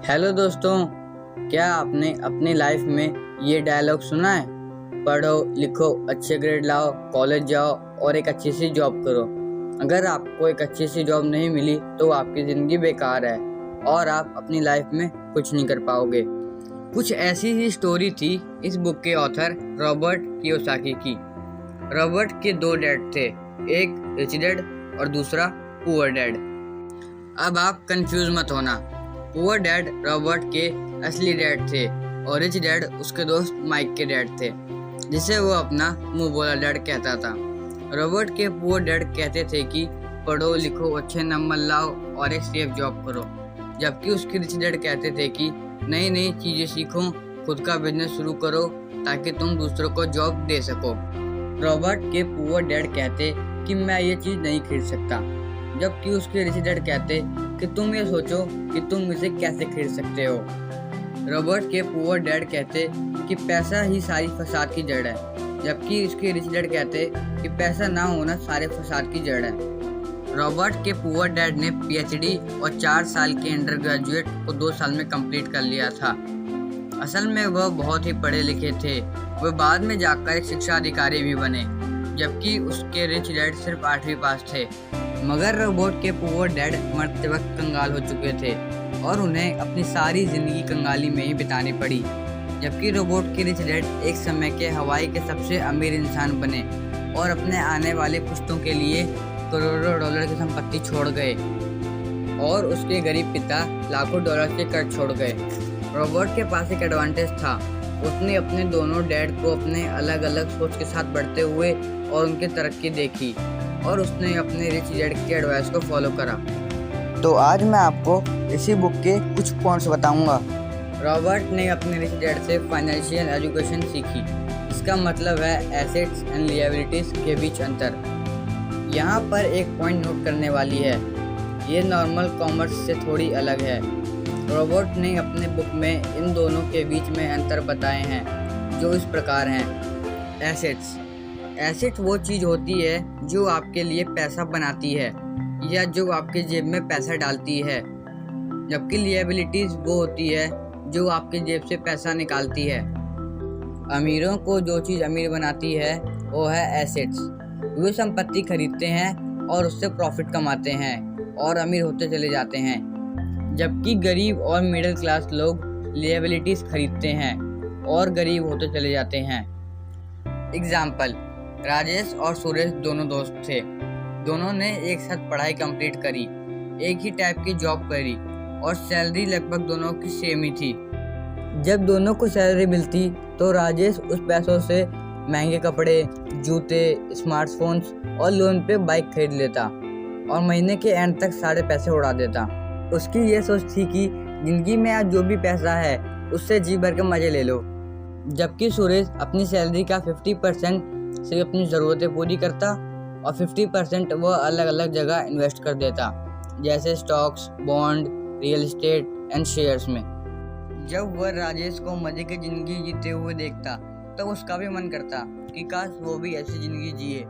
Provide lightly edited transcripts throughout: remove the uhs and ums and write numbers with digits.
Hello दोस्तों, क्या आपने अपनी लाइफ में ये डायलॉग सुना है? पढ़ो लिखो, अच्छे ग्रेड लाओ, कॉलेज जाओ और एक अच्छी सी जॉब करो। अगर आपको एक अच्छी सी जॉब नहीं मिली तो आपकी ज़िंदगी बेकार है और आप अपनी लाइफ में कुछ नहीं कर पाओगे। कुछ ऐसी ही स्टोरी थी इस बुक के ऑथर रॉबर्ट कियोसाकी की। रॉबर्ट के दो डैड थे, एक रिच डैड और दूसरा पुअर डैड। अब आप कंफ्यूज मत होना, पुअर डैड रॉबर्ट के असली डैड थे और रिच डैड उसके दोस्त माइक के डैड थे, जिसे वो अपना मुंह बोला डैड कहता था। रॉबर्ट के पुअर डैड कहते थे कि पढ़ो लिखो, अच्छे नंबर लाओ और एक सेफ जॉब करो, जबकि उसके रिच डैड कहते थे कि नई नई चीज़ें सीखो, खुद का बिजनेस शुरू करो ताकि तुम दूसरों को जॉब दे सको। रॉबर्ट के पुअर डैड कहते कि मैं ये चीज़ नहीं खरीद सकता, जबकि उसके रिच डैड कहते कि तुम ये सोचो कि तुम इसे कैसे खरीद सकते हो। रॉबर्ट के पुअर डैड कहते कि पैसा ही सारी फसाद की जड़ है, जबकि उसके रिच डैड कहते कि पैसा ना होना सारे फसाद की जड़ है। रॉबर्ट के पुअर डैड ने पीएचडी और 4 साल के अंडर ग्रेजुएट को 2 साल में कंप्लीट कर लिया था। असल में वह बहुत ही पढ़े लिखे थे। वह बाद में जाकर एक शिक्षा अधिकारी भी बने, जबकि उसके रिच डैड सिर्फ 8वीं पास थे। मगर रॉबर्ट के पुअर डैड मरते वक्त कंगाल हो चुके थे और उन्हें अपनी सारी जिंदगी कंगाली में ही बितानी पड़ी, जबकि रॉबर्ट के रिच डैड एक समय के हवाई के सबसे अमीर इंसान बने और अपने आने वाले पुश्तों के लिए करोड़ों डॉलर की संपत्ति छोड़ गए और उसके गरीब पिता लाखों डॉलर के कर्ज छोड़ गए। रॉबर्ट के पास एक एडवांटेज था, उसने अपने दोनों डैड को अपने अलग अलग सोच के साथ बढ़ते हुए और उनकी तरक्की देखी और उसने अपने रिच डैड की एडवाइस को फॉलो करा। तो आज मैं आपको इसी बुक के कुछ पॉइंट्स बताऊंगा। रॉबर्ट ने अपने रिच डैड से फाइनेंशियल एजुकेशन सीखी। इसका मतलब है एसेट्स एंड लिएबिलिटीज के बीच अंतर। यहाँ पर एक पॉइंट नोट करने वाली है, ये नॉर्मल कॉमर्स से थोड़ी अलग है। रॉबर्ट ने अपने बुक में इन दोनों के बीच में अंतर बताए हैं, जो इस प्रकार हैं। एसेट वो चीज़ होती है जो आपके लिए पैसा बनाती है या जो आपके जेब में पैसा डालती है, जबकि लिएबिलिटीज वो होती है जो आपके जेब से पैसा निकालती है। अमीरों को जो चीज़ अमीर बनाती है वो है एसेट्स। वे संपत्ति खरीदते हैं और उससे प्रॉफिट कमाते हैं और अमीर होते चले जाते हैं, जबकि गरीब और मिडिल क्लास लोग लिएबिलिटीज खरीदते हैं और गरीब होते चले जाते हैं। एग्जाम्पल, राजेश और सुरेश दोनों दोस्त थे। दोनों ने एक साथ पढ़ाई कंप्लीट करी, एक ही टाइप की जॉब करी और सैलरी लगभग दोनों की सेम ही थी। जब दोनों को सैलरी मिलती तो राजेश उस पैसों से महंगे कपड़े, जूते, स्मार्टफोन्स और लोन पे बाइक खरीद लेता और महीने के एंड तक सारे पैसे उड़ा देता। उसकी ये सोच थी कि जिंदगी में आज जो भी पैसा है उससे जी भर के मजे ले लो, जबकि सुरेश अपनी सैलरी का 50% से अपनी ज़रूरतें पूरी करता और 50% वह अलग अलग जगह इन्वेस्ट कर देता, जैसे stocks, bond, real estate and shares में। जब वह राजेश को मजे की ज़िंदगी जीते हुए देखता तो उसका भी मन करता कि काश वो भी ऐसी ज़िंदगी जिए,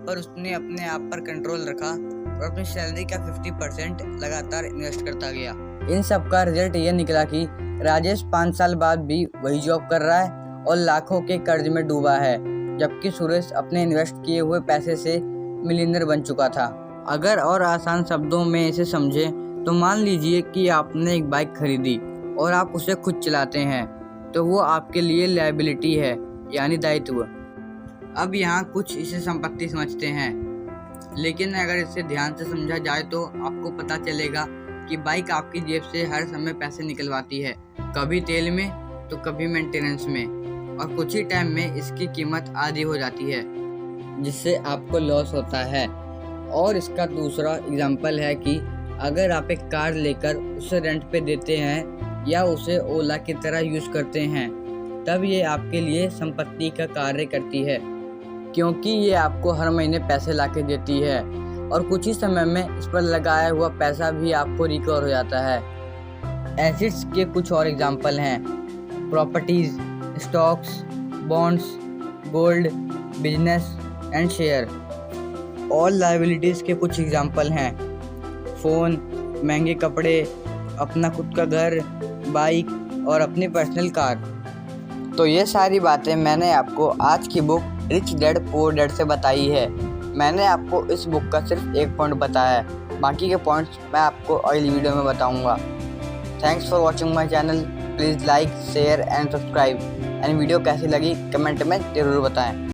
पर उसने अपने आप पर कंट्रोल रखा और अपनी सैलरी का 50% लगातार इन्वेस्ट करता गया। इन सब का रिजल्ट ये निकला कि राजेश 5 साल बाद भी वही जॉब कर रहा है और लाखों के कर्ज में डूबा है, जबकि सुरेश अपने इन्वेस्ट किए हुए पैसे से मिलियनर बन चुका था। अगर और आसान शब्दों में इसे समझें तो मान लीजिए कि आपने एक बाइक खरीदी और आप उसे खुद चलाते हैं, तो वो आपके लिए लायबिलिटी है, यानी दायित्व। अब यहाँ कुछ इसे संपत्ति समझते हैं, लेकिन अगर इसे ध्यान से समझा जाए तो आपको पता चलेगा कि बाइक आपकी जेब से हर समय पैसे निकलवाती है, कभी तेल में तो कभी मेंटेनेंस में, और कुछ ही टाइम में इसकी कीमत आधी हो जाती है, जिससे आपको लॉस होता है। और इसका दूसरा एग्जाम्पल है कि अगर आप एक कार लेकर उसे रेंट पे देते हैं या उसे ओला की तरह यूज़ करते हैं, तब ये आपके लिए संपत्ति का कार्य करती है, क्योंकि ये आपको हर महीने पैसे लाके देती है और कुछ ही समय में इस पर लगाया हुआ पैसा भी आपको रिकवर हो जाता है। एसेट्स के कुछ और एग्जाम्पल हैं, properties, stocks, bonds, gold, business and share. और लायबिलिटीज़ के कुछ एग्जाम्पल हैं, फ़ोन, महंगे कपड़े, अपना खुद का घर, बाइक और अपनी पर्सनल कार। तो ये सारी बातें मैंने आपको आज की book rich dad poor dad से बताई है। मैंने आपको इस बुक का सिर्फ एक पॉइंट बताया है, बाकी के पॉइंट्स मैं आपको अगली वीडियो में बताऊंगा। Thanks for watching my channel. Please like, share and subscribe. And video कैसी लगी कमेंट में ज़रूर बताएं।